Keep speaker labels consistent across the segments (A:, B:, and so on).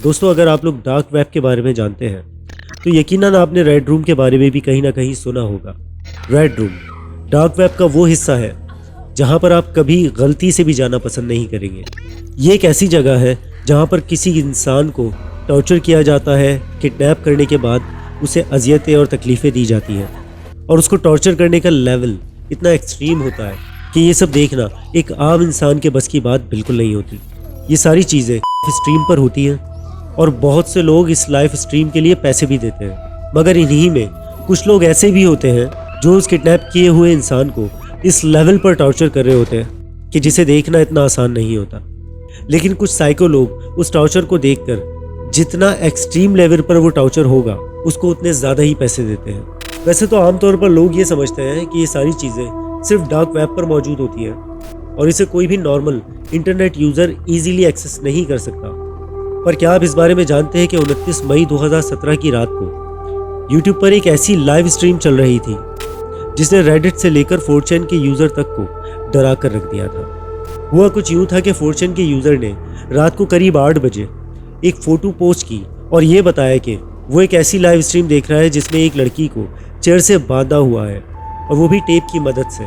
A: दोस्तों, अगर आप लोग डार्क वेब के बारे में जानते हैं तो यकीनन आपने रेड रूम के बारे में भी कहीं ना कहीं सुना होगा। रेड रूम डार्क वेब का वो हिस्सा है जहां पर आप कभी गलती से भी जाना पसंद नहीं करेंगे। ये एक ऐसी जगह है जहां पर किसी इंसान को टॉर्चर किया जाता है, किडनैप करने के बाद उसे अजियतें और तकलीफ़ें दी जाती हैं और उसको टॉर्चर करने का लेवल इतना एक्सट्रीम होता है कि ये सब देखना एक आम इंसान के बस की बात बिल्कुल नहीं होती। ये सारी चीज़ें स्ट्रीम पर होती हैं और बहुत से लोग इस लाइव स्ट्रीम के लिए पैसे भी देते हैं, मगर इन्हीं में कुछ लोग ऐसे भी होते हैं जो उस किडनैप किए हुए इंसान को इस लेवल पर टॉर्चर कर रहे होते हैं कि जिसे देखना इतना आसान नहीं होता। लेकिन कुछ साइको लोग उस टॉर्चर को देखकर जितना एक्सट्रीम लेवल पर वो टॉर्चर होगा उसको उतने ज़्यादा ही पैसे देते हैं। वैसे तो आमतौर पर लोग ये समझते हैं कि ये सारी चीज़ें सिर्फ डार्क वेब पर मौजूद होती हैं और इसे कोई भी normal internet user easily access नहीं कर सकता। पर क्या आप इस बारे में जानते हैं कि 29 मई 2017 की रात को यूट्यूब पर एक ऐसी लाइव स्ट्रीम चल रही थी जिसने रेडिट से लेकर 4chan के यूज़र तक को डरा कर रख दिया था। हुआ कुछ यूँ था कि 4chan के यूज़र ने रात को करीब 8 बजे एक फ़ोटो पोस्ट की और ये बताया कि वो एक ऐसी लाइव स्ट्रीम देख रहा है जिसमें एक लड़की को चेयर से बांधा हुआ है और वो भी टेप की मदद से।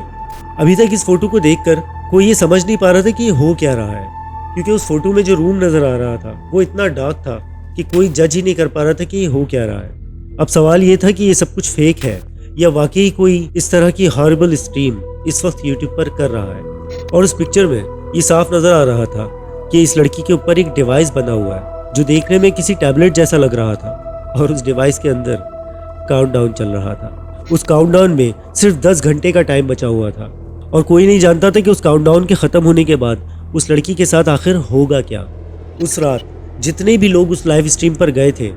A: अभी तक इस फोटो को देखकर कोई ये समझ नहीं पा रहा था कि ये हो क्या रहा है, क्योंकि उस फोटो में जो रूम नज़र आ रहा था वो इतना डार्क था कि कोई जज ही नहीं कर पा रहा था कि ये हो क्या रहा है। अब सवाल ये था कि ये सब कुछ फेक है या वाकई कोई इस तरह की हॉरिबल स्ट्रीम इस वक्त यूट्यूब पर कर रहा है। और उस पिक्चर में ये साफ नज़र आ रहा था कि इस लड़की के ऊपर एक डिवाइस बना हुआ है जो देखने में किसी टैबलेट जैसा लग रहा था और उस डिवाइस के अंदर काउंटडाउन चल रहा था। उस काउंटडाउन में सिर्फ 10 घंटे का टाइम बचा हुआ था और कोई नहीं जानता था कि उस काउंटडाउन के ख़त्म होने के बाद उस लड़की के साथ आखिर होगा क्या। उस रात जितने भी लोग उस लाइव स्ट्रीम पर गए थे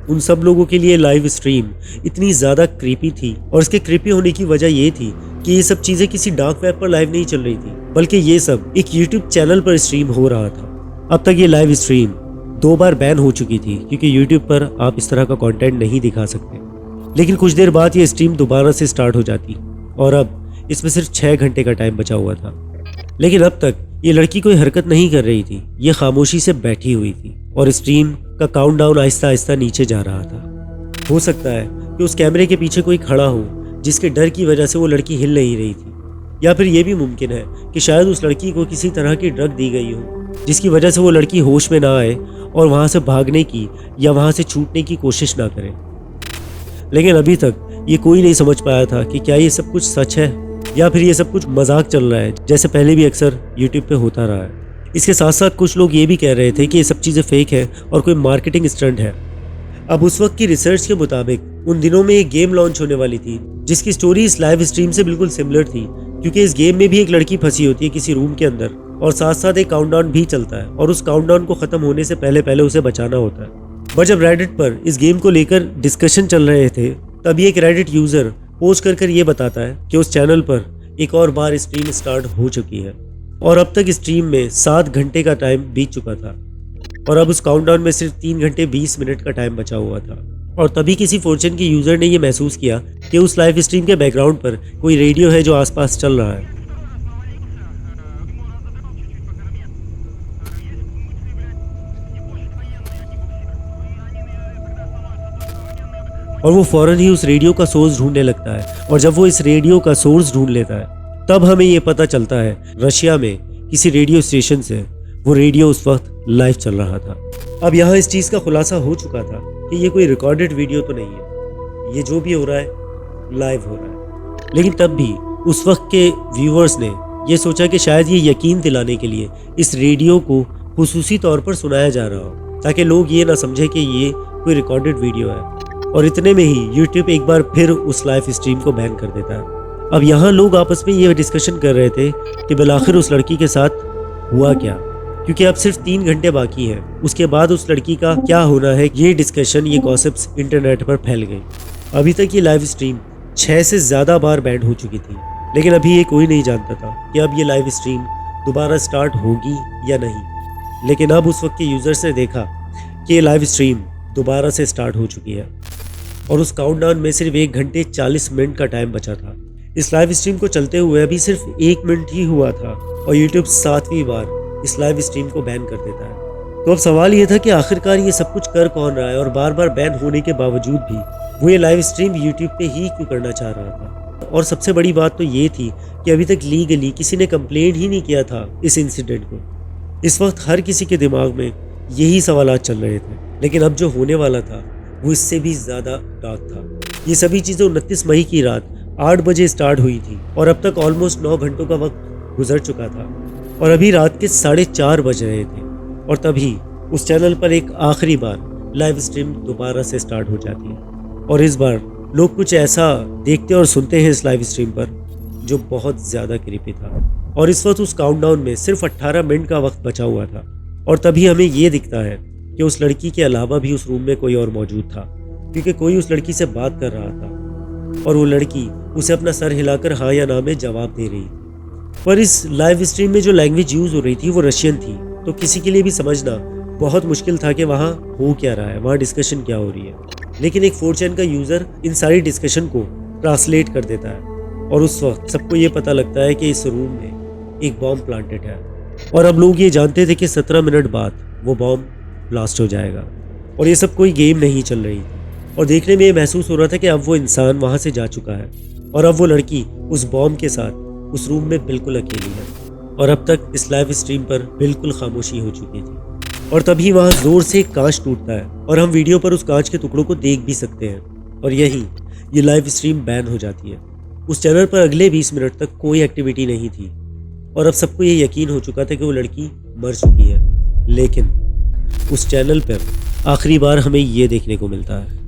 A: उन सब लोगों के लिए लाइव स्ट्रीम इतनी ज़्यादा क्रीपी थी और इसके क्रीपी होने की वजह ये थी कि ये सब चीज़ें किसी डार्क वेब पर लाइव नहीं चल रही थी, बल्कि ये सब एक यूट्यूब चैनल पर स्ट्रीम हो रहा था। अब तक ये लाइव स्ट्रीम 2 बार बैन हो चुकी थी क्योंकि यूट्यूब पर आप इस तरह का कंटेंट नहीं दिखा सकते, लेकिन कुछ देर बाद ये स्ट्रीम दोबारा से स्टार्ट हो जाती और अब इसमें सिर्फ 6 घंटे का टाइम बचा हुआ था। लेकिन अब तक ये लड़की कोई हरकत नहीं कर रही थी, ये खामोशी से बैठी हुई थी और स्ट्रीम का काउंटडाउन आहिस्ता आहिस्ता नीचे जा रहा था। हो सकता है कि उस कैमरे के पीछे कोई खड़ा हो जिसके डर की वजह से वो लड़की हिल नहीं रही थी, या फिर ये भी मुमकिन है कि शायद उस लड़की को किसी तरह की ड्रग दी गई हो जिसकी वजह से वो लड़की होश में ना आए और वहाँ से भागने की या वहाँ से छूटने की कोशिश ना करे। लेकिन अभी तक ये कोई नहीं समझ पाया था कि क्या ये सब कुछ सच है या फिर ये सब कुछ मजाक चल रहा है, जैसे पहले भी अक्सर यूट्यूब पे होता रहा है। इसके साथ साथ कुछ लोग ये भी कह रहे थे कि ये सब चीज़ें फेक है और कोई मार्केटिंग स्टंट है। अब उस वक्त की रिसर्च के मुताबिक उन दिनों में एक गेम लॉन्च होने वाली थी जिसकी स्टोरी इस लाइव स्ट्रीम से बिल्कुल सिमिलर थी, क्योंकि इस गेम में भी एक लड़की फंसी होती है किसी रूम के अंदर और साथ साथ एक काउंटडाउन भी चलता है और उस काउंटडाउन को ख़त्म होने से पहले पहले उसे बचाना होता है। पर जब रेडिट पर इस गेम को लेकर डिस्कशन चल रहे थे तभी एक रेडिट यूज़र पोस्ट कर ये बताता है कि उस चैनल पर एक और बार स्ट्रीम स्टार्ट हो चुकी है और अब तक स्ट्रीम में 7 घंटे का टाइम बीत चुका था और अब उस काउंटडाउन में सिर्फ 3 घंटे 20 मिनट का टाइम बचा हुआ था। और तभी किसी 4chan के यूज़र ने ये महसूस किया कि उस लाइव स्ट्रीम के बैकग्राउंड पर कोई रेडियो है जो आसपास चल रहा है। और वो फ़ौरन ही उस रेडियो का सोर्स ढूंढने लगता है और जब वो इस रेडियो का सोर्स ढूंढ लेता है तब हमें ये पता चलता है रशिया में किसी रेडियो स्टेशन से वो रेडियो उस वक्त लाइव चल रहा था। अब यहाँ इस चीज़ का खुलासा हो चुका था कि ये कोई रिकॉर्डेड वीडियो तो नहीं है, ये जो भी हो रहा है लाइव हो रहा है। लेकिन तब भी उस वक्त के व्यूअर्स ने ये सोचा कि शायद ये यकीन दिलाने के लिए इस रेडियो को खुसूसी तौर पर सुनाया जा रहा हो ताकि लोग ये ना समझे कि ये कोई रिकॉर्डेड वीडियो है। और इतने में ही यूट्यूब एक बार फिर उस लाइव स्ट्रीम को बैन कर देता है। अब यहाँ लोग आपस में ये डिस्कशन कर रहे थे कि बिलाखिर उस लड़की के साथ हुआ क्या, क्योंकि अब सिर्फ 3 घंटे बाकी हैं। उसके बाद उस लड़की का क्या होना है, ये डिस्कशन, ये गॉसिप्स इंटरनेट पर फैल गई। अभी तक ये लाइव स्ट्रीम 6 से ज़्यादा बार बैन हो चुकी थी, लेकिन अभी ये कोई नहीं जानता था कि अब ये लाइव स्ट्रीम दोबारा स्टार्ट होगी या नहीं। लेकिन अब उस वक्त के यूज़र्स ने देखा कि ये लाइव स्ट्रीम दोबारा से स्टार्ट हो चुकी है और उस काउंटडाउन में सिर्फ 1 घंटे 40 मिनट का टाइम बचा था। इस लाइव स्ट्रीम को चलते हुए अभी सिर्फ 1 मिनट ही हुआ था और यूट्यूब 7वीं बार इस लाइव स्ट्रीम को बैन कर देता है। तो अब सवाल ये था कि आखिरकार ये सब कुछ कर कौन रहा है और बार बार बैन होने के बावजूद भी वो ये लाइव स्ट्रीम यूट्यूब पे ही क्यों करना चाह रहा था। और सबसे बड़ी बात तो ये थी कि अभी तक लीगली किसी ने कंप्लेंट ही नहीं किया था इस इंसिडेंट को। इस वक्त हर किसी के दिमाग में यही सवालात चल रहे थे, लेकिन अब जो होने वाला था वो इससे भी ज़्यादा डार्क था। ये सभी चीज़ें 29 मई की रात 8 बजे स्टार्ट हुई थी और अब तक ऑलमोस्ट 9 घंटों का वक्त गुजर चुका था और अभी रात के 4:30 बज रहे थे और तभी उस चैनल पर एक आखिरी बार लाइव स्ट्रीम दोबारा से स्टार्ट हो जाती है। और इस बार लोग कुछ ऐसा देखते और सुनते हैं इस लाइव स्ट्रीम पर जो बहुत ज़्यादा क्रीपी था। और इस वक्त उस काउंटडाउन में सिर्फ 18 मिनट का वक्त बचा हुआ था और तभी हमें ये दिखता है कि उस लड़की के अलावा भी उस रूम में कोई और मौजूद था, क्योंकि कोई उस लड़की से बात कर रहा था और वो लड़की उसे अपना सर हिलाकर हाँ या ना में जवाब दे रही थी। पर इस लाइव स्ट्रीम में जो लैंग्वेज यूज़ हो रही थी वो रशियन थी, तो किसी के लिए भी समझना बहुत मुश्किल था कि वहाँ हो क्या रहा है, वहाँ डिस्कशन क्या हो रही है। लेकिन एक 4chan का यूज़र इन सारी डिस्कशन को ट्रांसलेट कर देता है और उस वक्त सबको ये पता लगता है कि इस रूम में एक बॉम्ब प्लांटेड है। और अब लोग ये जानते थे कि 17 मिनट बाद वो बॉम्ब ब्लास्ट हो जाएगा और ये सब कोई गेम नहीं चल रही थी। और देखने में ये महसूस हो रहा था कि अब वो इंसान वहाँ से जा चुका है और अब वो लड़की उस बॉम्ब के साथ उस रूम में बिल्कुल अकेली है और अब तक इस लाइव स्ट्रीम पर बिल्कुल खामोशी हो चुकी थी। और तभी वहाँ ज़ोर से एक कांच टूटता है और हम वीडियो पर उस कांच के टुकड़ों को देख भी सकते हैं और ये लाइव स्ट्रीम बैन हो जाती है। उस चैनल पर अगले 20 मिनट तक कोई एक्टिविटी नहीं थी और अब सबको ये यकीन हो चुका था कि वो लड़की मर चुकी है। लेकिन उस चैनल पर आखिरी बार हमें ये देखने को मिलता है।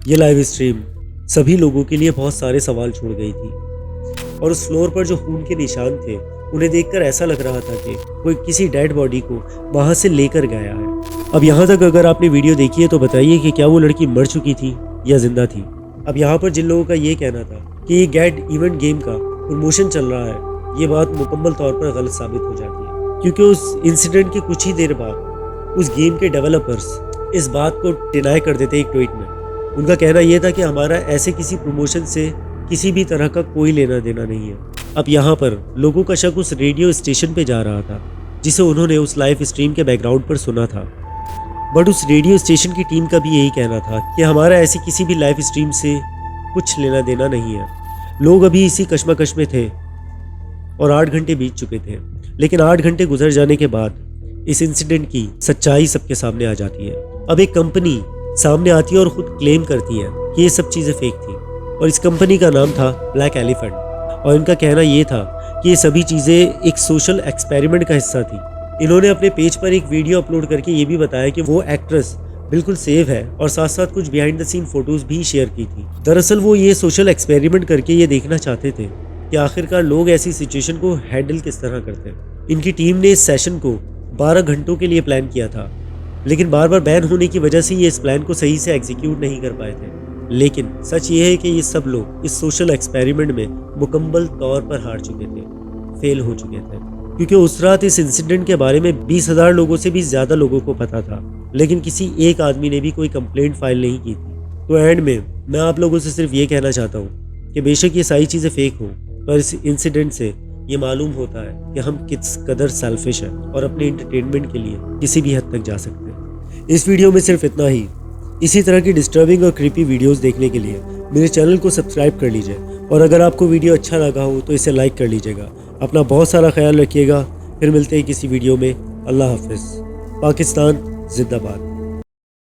A: ये लाइव स्ट्रीम सभी लोगों के लिए बहुत सारे सवाल छोड़ गई थी और उस फ्लोर पर जो खून के निशान थे उन्हें देखकर ऐसा लग रहा था कि कोई किसी डेड बॉडी को वहां से लेकर गया है। अब यहाँ तक अगर आपने वीडियो देखी है तो बताइए कि क्या वो लड़की मर चुकी थी या जिंदा थी। अब यहाँ पर जिन लोगों का ये कहना था कि ये गेट इवेंट गेम का प्रमोशन चल रहा है, ये बात मुकम्मल तौर पर गलत साबित हो जाती है, क्योंकि उस इंसिडेंट के कुछ ही देर बाद उस गेम के डेवलपर्स इस बात को डिनाई कर देते एक ट्वीट में। उनका कहना यह था कि हमारा ऐसे किसी प्रमोशन से किसी भी तरह का कोई लेना देना नहीं है। अब यहाँ पर लोगों का शक उस रेडियो स्टेशन पे जा रहा था जिसे उन्होंने उस लाइव स्ट्रीम के बैकग्राउंड पर सुना था, बट उस रेडियो स्टेशन की टीम का भी यही कहना था कि हमारा ऐसी किसी भी लाइव स्ट्रीम से कुछ लेना देना नहीं है। लोग अभी इसी कश्मकश में थे और 8 घंटे बीत चुके थे, लेकिन 8 घंटे गुजर जाने के बाद इस इंसिडेंट की सच्चाई सबके सामने आ जाती है। अब एक कंपनी सामने आती है और खुद क्लेम करती है कि ये सब चीज़ें फेक थी और इस कंपनी का नाम था ब्लैक एलिफेंट और इनका कहना ये था कि ये सभी चीज़ें एक सोशल एक्सपेरिमेंट का हिस्सा थी। इन्होंने अपने पेज पर एक वीडियो अपलोड करके ये भी बताया कि वो एक्ट्रेस बिल्कुल सेफ है और साथ साथ कुछ बिहाइंड द सीन फोटोज भी शेयर की थी। दरअसल वो ये सोशल एक्सपेरिमेंट करके ये देखना चाहते थे कि आखिरकार लोग ऐसी सिचुएशन को हैंडल किस तरह करते हैं। इनकी टीम ने इस सेशन को 12 घंटों के लिए प्लान किया था, लेकिन बार बार बैन होने की वजह से ये इस प्लान को सही से एग्जीक्यूट नहीं कर पाए थे। लेकिन सच ये है कि ये सब लोग इस सोशल एक्सपेरिमेंट में मुकम्मल तौर पर हार चुके थे, फेल हो चुके थे, क्योंकि उस रात इस इंसिडेंट के बारे में 20,000 लोगों से भी ज़्यादा लोगों को पता था, लेकिन किसी एक आदमी ने भी कोई कंप्लेंट फाइल नहीं की थी। तो एंड में मैं आप लोगों से सिर्फ ये कहना चाहता हूँ कि बेशक ये सारी चीज़ें फेक हों, पर इस इंसिडेंट से ये मालूम होता है कि हम किस कदर सेल्फिश हैं और अपने एंटरटेनमेंट के लिए किसी भी हद तक जा सकते हैं। इस वीडियो में सिर्फ इतना ही। इसी तरह की डिस्टर्बिंग और क्रीपी वीडियोस देखने के लिए मेरे चैनल को सब्सक्राइब कर लीजिए और अगर आपको वीडियो अच्छा लगा हो तो इसे लाइक कर लीजिएगा। अपना बहुत सारा ख्याल रखिएगा। फिर मिलते हैं किसी वीडियो में। अल्लाह हाफिज़। पाकिस्तान जिंदाबाद।